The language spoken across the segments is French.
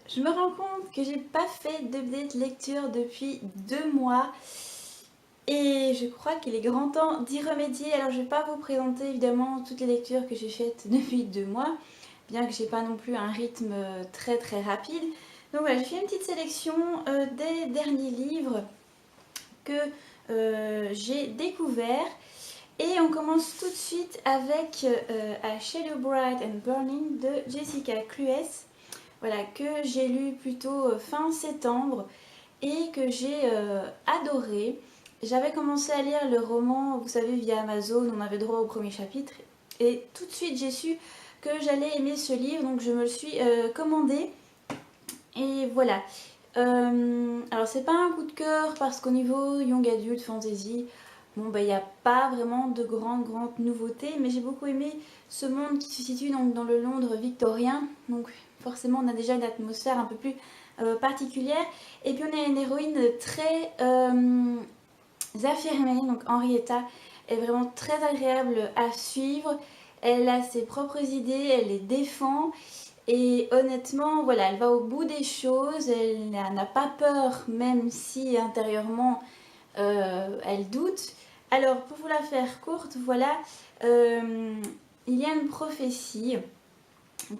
je me rends compte que j'ai pas fait d'update lecture depuis 2 mois et je crois qu'il est grand temps d'y remédier. Alors je vais pas vous présenter évidemment toutes les lectures que j'ai faites depuis 2 mois, bien que j'ai pas non plus un rythme très rapide. Donc voilà, j'ai fait une petite sélection des derniers livres que j'ai découverts. Et on commence tout de suite avec A Shadow Bright and Burning de Jessica Cluess. Voilà, que j'ai lu plutôt fin septembre et que j'ai adoré. J'avais commencé à lire le roman, vous savez, via Amazon, on avait droit au premier chapitre. Et tout de suite j'ai su que j'allais aimer ce livre, donc je me le suis commandé. Et voilà. Alors c'est pas un coup de cœur parce qu'au niveau Young Adult Fantasy, bon bah il n'y a pas vraiment de grandes nouveautés, mais j'ai beaucoup aimé ce monde qui se situe donc dans le Londres victorien, donc forcément on a déjà une atmosphère un peu plus particulière, et puis on a une héroïne très affirmée, donc Henrietta est vraiment très agréable à suivre, elle a ses propres idées, elle les défend. Et honnêtement, voilà, elle va au bout des choses, elle n'a pas peur, même si intérieurement elle doute. Alors, pour vous la faire courte, voilà, il y a une prophétie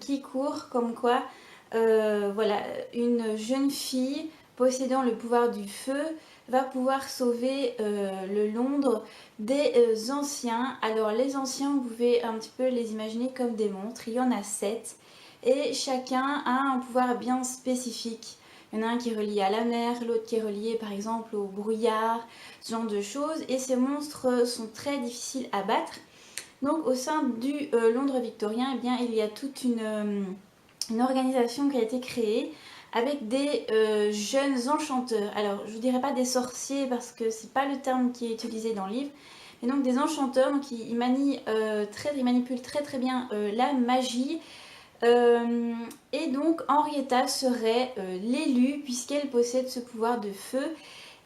qui court comme quoi, voilà, une jeune fille possédant le pouvoir du feu va pouvoir sauver le Londres des anciens. Alors, les anciens, vous pouvez un petit peu les imaginer comme des monstres, il y en a 7. Et chacun a un pouvoir bien spécifique. Il y en a un qui est relié à la mer, l'autre qui est relié par exemple au brouillard, ce genre de choses. Et ces monstres sont très difficiles à battre. Donc au sein du Londres victorien, eh bien, il y a toute une organisation qui a été créée avec des jeunes enchanteurs. Alors je ne vous dirais pas des sorciers parce que c'est pas le terme qui est utilisé dans le livre. Mais donc des enchanteurs, donc ils manipulent très bien la magie. Et donc Henrietta serait l'élue puisqu'elle possède ce pouvoir de feu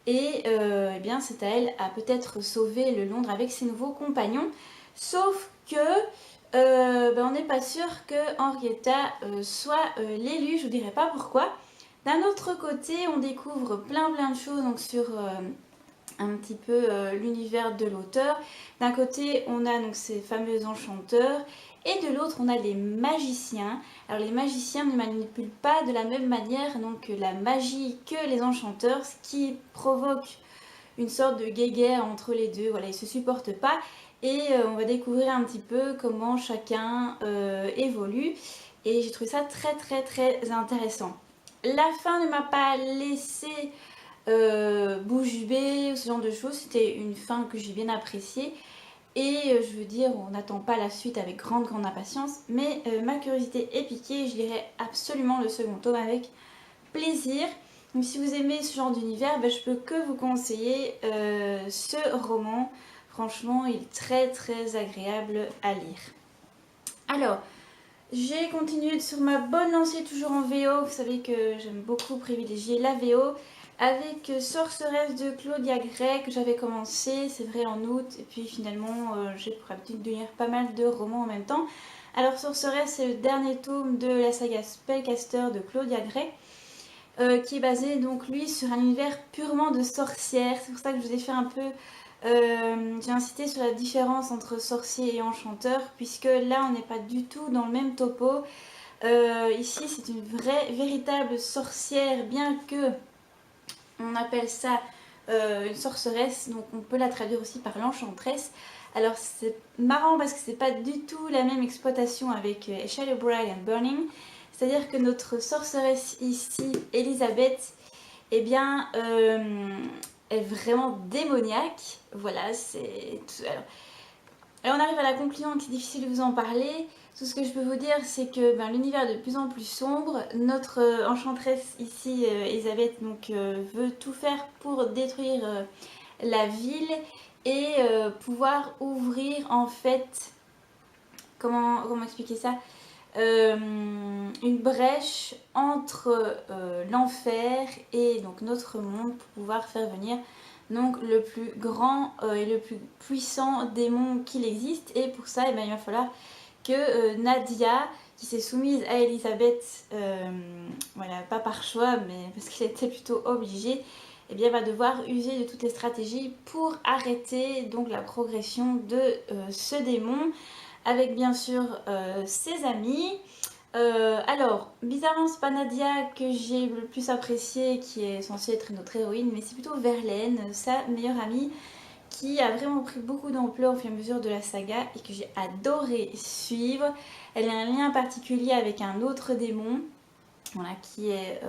et eh bien c'est à elle à peut-être sauver le Londres avec ses nouveaux compagnons. Sauf que on n'est pas sûr que Henrietta soit l'élue, je vous dirai pas pourquoi. D'un autre côté, on découvre plein de choses donc, sur un petit peu l'univers de l'auteur. D'un côté, on a donc ces fameux enchanteurs et de l'autre, on a les magiciens. Alors les magiciens ne manipulent pas de la même manière donc la magie que les enchanteurs, ce qui provoque une sorte de guéguerre entre les deux. Voilà, ils se supportent pas et on va découvrir un petit peu comment chacun évolue et j'ai trouvé ça très intéressant. La fin ne m'a pas laissé bouche bée ou ce genre de choses. C'était une fin que j'ai bien appréciée. Et je veux dire, on n'attend pas la suite avec grande impatience. Mais ma curiosité est piquée et je lirai absolument le second tome avec plaisir. Donc si vous aimez ce genre d'univers, je peux que vous conseiller ce roman. Franchement, il est très agréable à lire. Alors, j'ai continué sur ma bonne lancée toujours en VO. Vous savez que j'aime beaucoup privilégier la VO avec Sorceresse de Claudia Gray que j'avais commencé, c'est vrai, en août. Et puis finalement, j'ai pour habitude de lire pas mal de romans en même temps. Alors Sorceresse, c'est le dernier tome de la saga Spellcaster de Claudia Gray. Qui est basé donc lui sur un univers purement de sorcières. C'est pour ça que je vous ai fait un peu... j'ai insisté sur la différence entre sorcier et enchanteur, puisque là on n'est pas du tout dans le même topo. Ici c'est une véritable sorcière, bien que on appelle ça une sorceresse, donc on peut la traduire aussi par l'enchantresse. Alors c'est marrant parce que c'est pas du tout la même exploitation avec Shadow Bright and Burning. C'est-à-dire que notre sorceresse ici, Elisabeth, eh bien, est vraiment démoniaque. Voilà, c'est... Alors on arrive à la conclusion, c'est difficile de vous en parler. Tout ce que je peux vous dire, c'est que l'univers est de plus en plus sombre. Notre enchanteresse ici, Elisabeth, donc, veut tout faire pour détruire la ville et pouvoir ouvrir en fait... Comment expliquer ça ? Une brèche entre l'enfer et donc notre monde pour pouvoir faire venir donc le plus grand et le plus puissant démon qu'il existe. Et pour ça, il va falloir que Nadia, qui s'est soumise à Elisabeth, voilà, pas par choix, mais parce qu'elle était plutôt obligée, eh bien, va devoir user de toutes les stratégies pour arrêter donc la progression de ce démon, avec bien sûr ses amis. Alors, bizarrement, c'est pas Nadia que j'ai le plus appréciée, qui est censée être notre héroïne, mais c'est plutôt Verlaine, sa meilleure amie, qui a vraiment pris beaucoup d'ampleur au fur et à mesure de la saga et que j'ai adoré suivre. Elle a un lien particulier avec un autre démon, voilà, qui est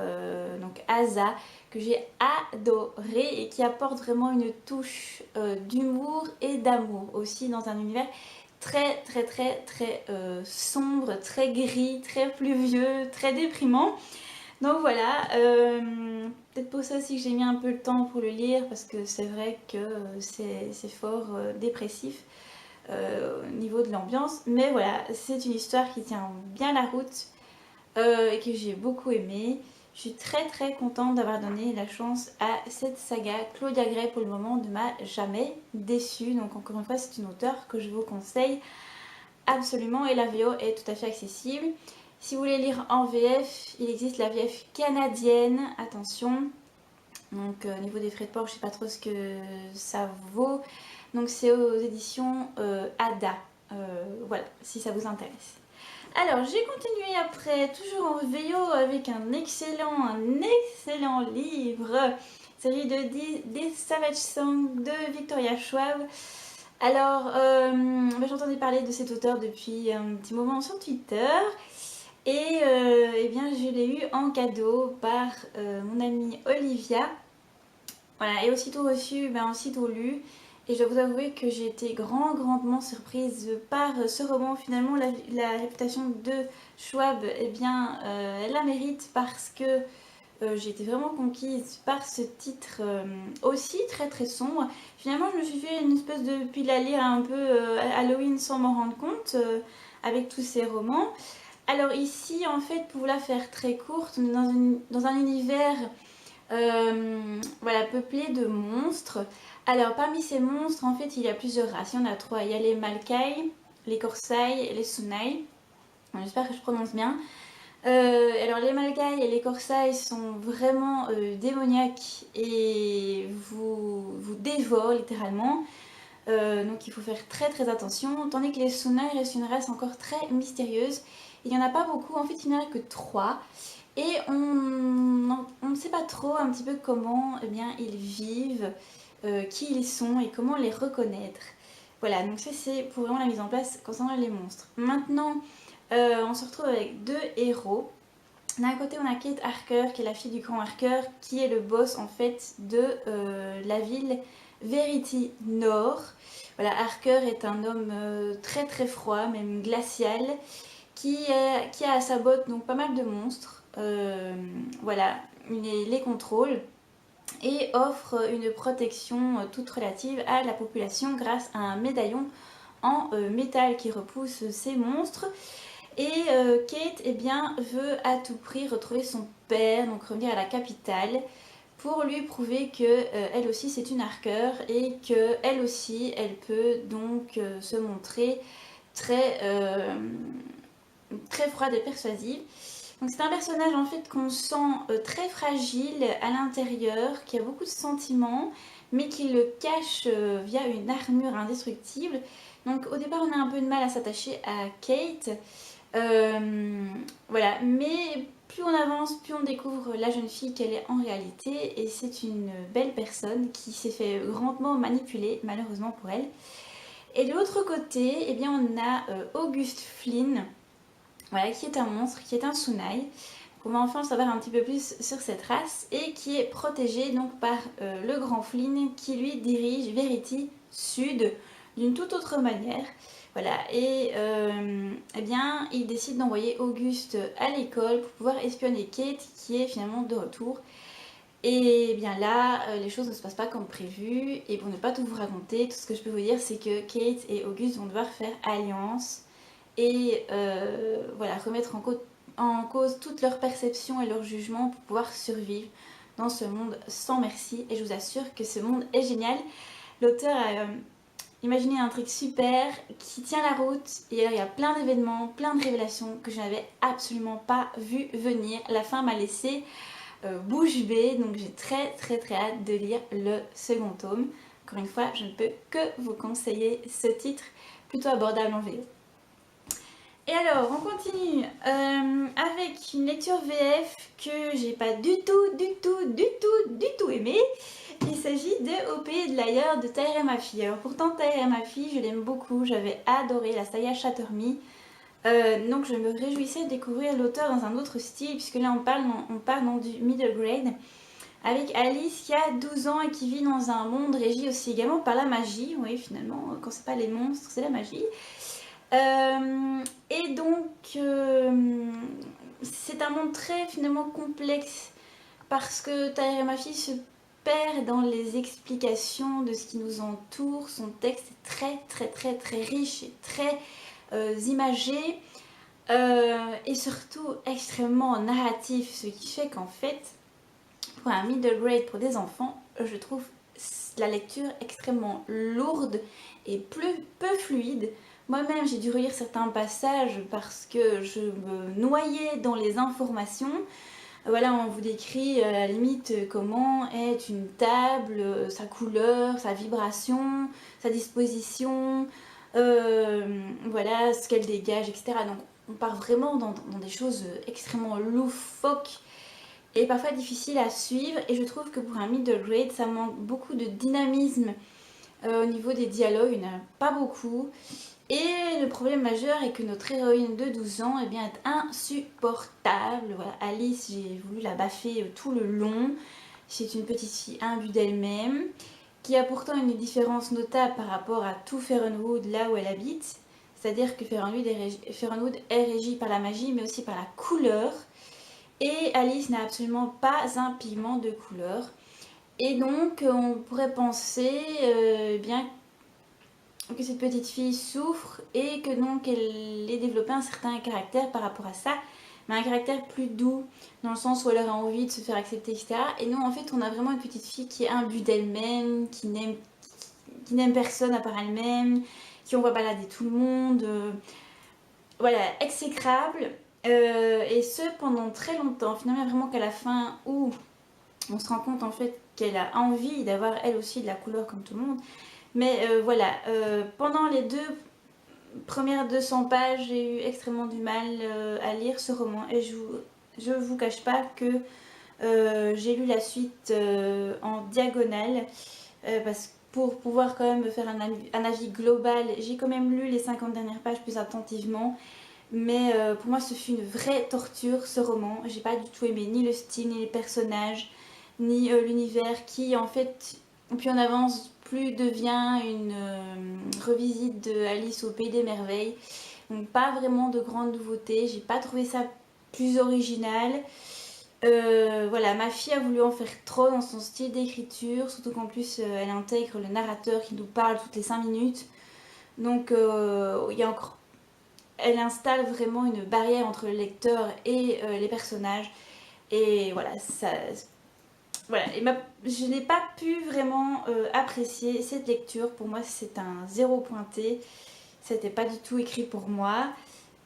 donc Asa, que j'ai adoré et qui apporte vraiment une touche d'humour et d'amour aussi dans un univers très sombre, très gris, très pluvieux, très déprimant. Donc voilà, peut-être pour ça aussi que j'ai mis un peu le temps pour le lire, parce que c'est vrai que c'est fort dépressif au niveau de l'ambiance. Mais voilà, c'est une histoire qui tient bien la route et que j'ai beaucoup aimé. Je suis très contente d'avoir donné la chance à cette saga. Claudia Gray pour le moment ne m'a jamais déçue. Donc encore une fois, c'est une auteure que je vous conseille absolument, et la VO est tout à fait accessible. Si vous voulez lire en VF, il existe la VF canadienne, attention. Donc au niveau des frais de port, je sais pas trop ce que ça vaut. Donc c'est aux éditions Ada. Voilà, si ça vous intéresse. Alors j'ai continué après, toujours en VO, avec un excellent livre. Il s'agit de Des Savage Songs de Victoria Schwab. Alors, j'entendais parler de cet auteur depuis un petit moment sur Twitter. Et eh bien, je l'ai eu en cadeau par mon amie Olivia. Voilà, et aussitôt reçu, aussitôt lu. Et je dois vous avouer que j'ai été grandement surprise par ce roman. Finalement, la réputation de Schwab, eh bien, elle la mérite, parce que j'ai été vraiment conquise par ce titre aussi très sombre. Finalement, je me suis fait une espèce de pile à lire un peu Halloween sans m'en rendre compte, avec tous ces romans. Alors ici, en fait, pour la faire très courte, on est dans un univers voilà, peuplé de monstres. Alors parmi ces monstres, en fait, il y a plusieurs races. Il y en a trois. Il y a les Malkai, les Korsai et les Sunai. J'espère que je prononce bien. Alors les Malgaïs et les Korsai sont vraiment démoniaques et vous dévorent littéralement. Donc il faut faire très attention. Tandis que les Sunai restent une race encore très mystérieuse. Il n'y en a pas beaucoup, en fait il n'y en a que 3. Et on ne sait pas trop un petit peu comment eh bien, ils vivent, qui ils sont et comment les reconnaître. Voilà, donc ça c'est pour vraiment la mise en place concernant les monstres. Maintenant, on se retrouve avec deux héros. D'un côté, on a Kate Harker, qui est la fille du grand Harker, qui est le boss en fait de la ville Verity Nord. Voilà, Harker est un homme très froid, même glacial, qui a à sa botte donc pas mal de monstres. Voilà, il les contrôle et offre une protection toute relative à la population grâce à un médaillon en métal qui repousse ces monstres. Et Kate eh bien, veut à tout prix retrouver son père, donc revenir à la capitale, pour lui prouver que elle aussi c'est une Harker et que elle aussi elle peut donc se montrer très froide et persuasive. Donc c'est un personnage en fait qu'on sent très fragile à l'intérieur, qui a beaucoup de sentiments, mais qui le cache via une armure indestructible. Donc au départ on a un peu de mal à s'attacher à Kate. Voilà, mais plus on avance, plus on découvre la jeune fille qu'elle est en réalité, et c'est une belle personne qui s'est fait grandement manipuler, malheureusement pour elle. Et de l'autre côté, eh bien, on a August Flynn, voilà, qui est un monstre, qui est un Sunai. On va enfin en savoir un petit peu plus sur cette race, et qui est protégé donc par le grand Flynn, qui lui dirige Verity Sud d'une toute autre manière. Voilà, et eh bien, il décide d'envoyer Auguste à l'école pour pouvoir espionner Kate, qui est finalement de retour. Et bien là, les choses ne se passent pas comme prévu. Et pour ne pas tout vous raconter, tout ce que je peux vous dire, c'est que Kate et Auguste vont devoir faire alliance et voilà, remettre en cause toute leur perception et leur jugement pour pouvoir survivre dans ce monde sans merci. Et je vous assure que ce monde est génial. L'auteur a imaginez un truc super qui tient la route et alors il y a plein d'événements, plein de révélations que je n'avais absolument pas vu venir. La fin m'a laissé bouche bée, donc j'ai très hâte de lire le second tome. Encore une fois, je ne peux que vous conseiller ce titre plutôt abordable en VO. Et alors, on continue avec une lecture VF que j'ai pas du tout aimé. Il s'agit de Au pays de l'ailleurs de Taher Mafi. Alors pourtant Taher Mafi, je l'aime beaucoup, j'avais adoré la saga Shatter Me. Donc je me réjouissais de découvrir l'auteur dans un autre style, puisque là on parle dans du middle grade, avec Alice qui a 12 ans et qui vit dans un monde régi aussi également par la magie. Oui, finalement, quand c'est pas les monstres, c'est la magie. Et donc c'est un monde très finalement complexe, parce que Taher Mafi se perd dans les explications de ce qui nous entoure. Son texte est très riche et très imagé, et surtout extrêmement narratif, ce qui fait qu'en fait pour un middle grade pour des enfants, je trouve la lecture extrêmement lourde et peu fluide. Moi-même, j'ai dû relire certains passages parce que je me noyais dans les informations. Voilà, on vous décrit à la limite comment est une table, sa couleur, sa vibration, sa disposition, voilà, ce qu'elle dégage, etc. Donc on part vraiment dans des choses extrêmement loufoques et parfois difficiles à suivre. Et je trouve que pour un middle grade, ça manque beaucoup de dynamisme au niveau des dialogues, il n'y en a pas beaucoup. Et le problème majeur est que notre héroïne de 12 ans eh bien, est insupportable. Voilà, Alice, j'ai voulu la baffer tout le long. C'est une petite fille imbue d'elle-même, qui a pourtant une différence notable par rapport à tout Fernwood là où elle habite. C'est-à-dire que Fernwood est régi par la magie, mais aussi par la couleur. Et Alice n'a absolument pas un pigment de couleur. Et donc, on pourrait penser bien que cette petite fille souffre et que donc elle ait développé un certain caractère par rapport à ça, mais un caractère plus doux, dans le sens où elle aurait envie de se faire accepter, etc. Et nous, en fait, on a vraiment une petite fille qui est imbue d'elle-même, qui n'aime personne à part elle-même, qui on voit balader tout le monde, voilà, exécrable, et ce pendant très longtemps. Finalement, vraiment qu'à la fin où on se rend compte en fait qu'elle a envie d'avoir elle aussi de la couleur comme tout le monde. Mais voilà, pendant les premières 200 pages, j'ai eu extrêmement du mal à lire ce roman. Et je vous cache pas que j'ai lu la suite en diagonale, parce que pour pouvoir quand même me faire un avis global, j'ai quand même lu les 50 dernières pages plus attentivement. Mais pour moi, ce fut une vraie torture, ce roman. J'ai pas du tout aimé ni le style, ni les personnages, ni l'univers qui, en fait, plus on avance, plus devient une revisite de Alice au Pays des Merveilles. Donc pas vraiment de grandes nouveautés. J'ai pas trouvé ça plus original. Voilà, ma fille a voulu en faire trop dans son style d'écriture, surtout qu'en plus elle intègre le narrateur qui nous parle toutes les 5 minutes. Donc il y a encore... Elle installe vraiment une barrière entre le lecteur et les personnages. Et voilà, voilà. Et je n'ai pas pu vraiment apprécier cette lecture. Pour moi, c'est un 0 pointé. C'était pas du tout écrit pour moi.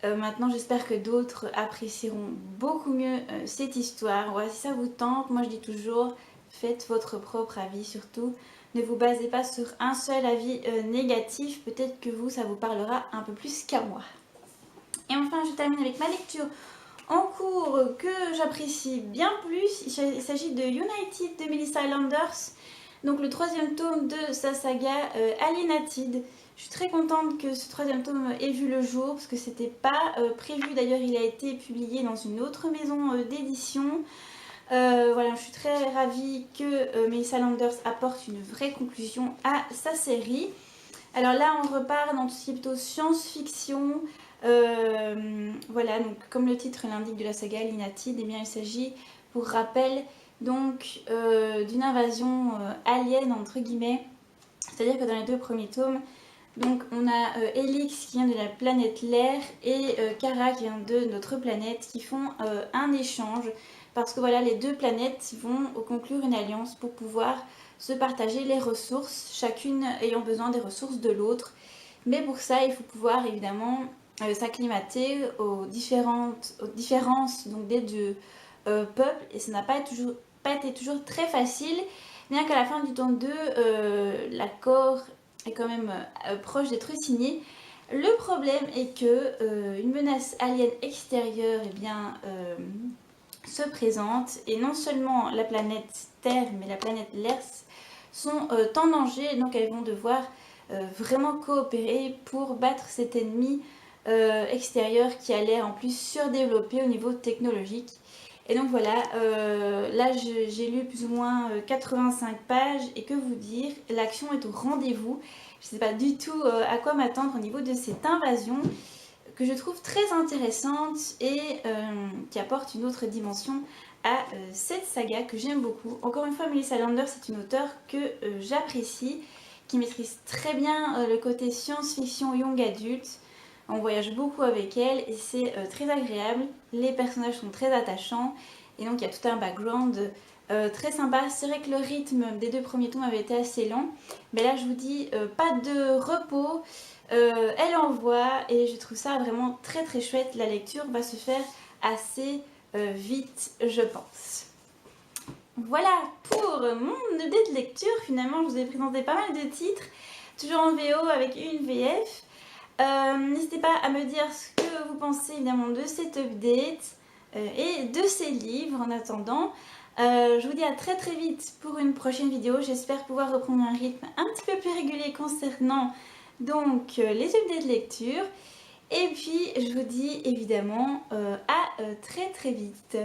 Maintenant, j'espère que d'autres apprécieront beaucoup mieux cette histoire. Voilà, si ça vous tente, moi je dis toujours, faites votre propre avis surtout. Ne vous basez pas sur un seul avis négatif. Peut-être que vous, ça vous parlera un peu plus qu'à moi. Et enfin, je termine avec ma lecture en cours que j'apprécie bien plus. Il s'agit de United de Melissa Landers, donc le 3e tome de sa saga Alienated. Je suis très contente que ce 3e tome ait vu le jour, parce que c'était pas prévu. D'ailleurs, il a été publié dans une autre maison d'édition. Voilà, je suis très ravie que Melissa Landers apporte une vraie conclusion à sa série. Alors là, on repart dans tout ce qui est plutôt science-fiction. Voilà, donc comme le titre l'indique de la saga Alienated, eh bien il s'agit, pour rappel, donc d'une invasion alien entre guillemets. C'est-à-dire que dans les 2 premiers tomes, donc on a Helix qui vient de la planète L'air et Kara qui vient de notre planète, qui font un échange parce que voilà, les 2 planètes vont conclure une alliance pour pouvoir se partager les ressources, chacune ayant besoin des ressources de l'autre. Mais pour ça, il faut pouvoir évidemment s'acclimater aux différences donc, des deux peuples, et ça n'a pas été toujours très facile, bien qu'à la fin du tome 2, l'accord est quand même proche d'être signé. Le problème est que une menace alien extérieure se présente, et non seulement la planète Terre mais la planète Lers sont en danger, donc elles vont devoir vraiment coopérer pour battre cet ennemi extérieur qui a l'air en plus surdéveloppé au niveau technologique. Et donc voilà, là j'ai lu plus ou moins 85 pages, et que vous dire, l'action est au rendez-vous. Je ne sais pas du tout à quoi m'attendre au niveau de cette invasion, que je trouve très intéressante et qui apporte une autre dimension à cette saga que j'aime beaucoup. Encore une fois, Melissa Lander, c'est une auteure que j'apprécie, qui maîtrise très bien le côté science-fiction young adulte. On voyage beaucoup avec elle et c'est très agréable. Les personnages sont très attachants, et donc il y a tout un background très sympa. C'est vrai que le rythme des 2 premiers tomes avait été assez lent, mais là je vous dis, pas de repos. Elle envoie, et je trouve ça vraiment très très chouette. La lecture va se faire assez vite, je pense. Voilà pour mon idée de lecture. Finalement, je vous ai présenté pas mal de titres, toujours en VO avec une VF. N'hésitez pas à me dire ce que vous pensez évidemment de cet update et de ces livres en attendant. Je vous dis à très très vite pour une prochaine vidéo. J'espère pouvoir reprendre un rythme un petit peu plus régulier concernant donc les updates de lecture. Et puis je vous dis évidemment à très très vite.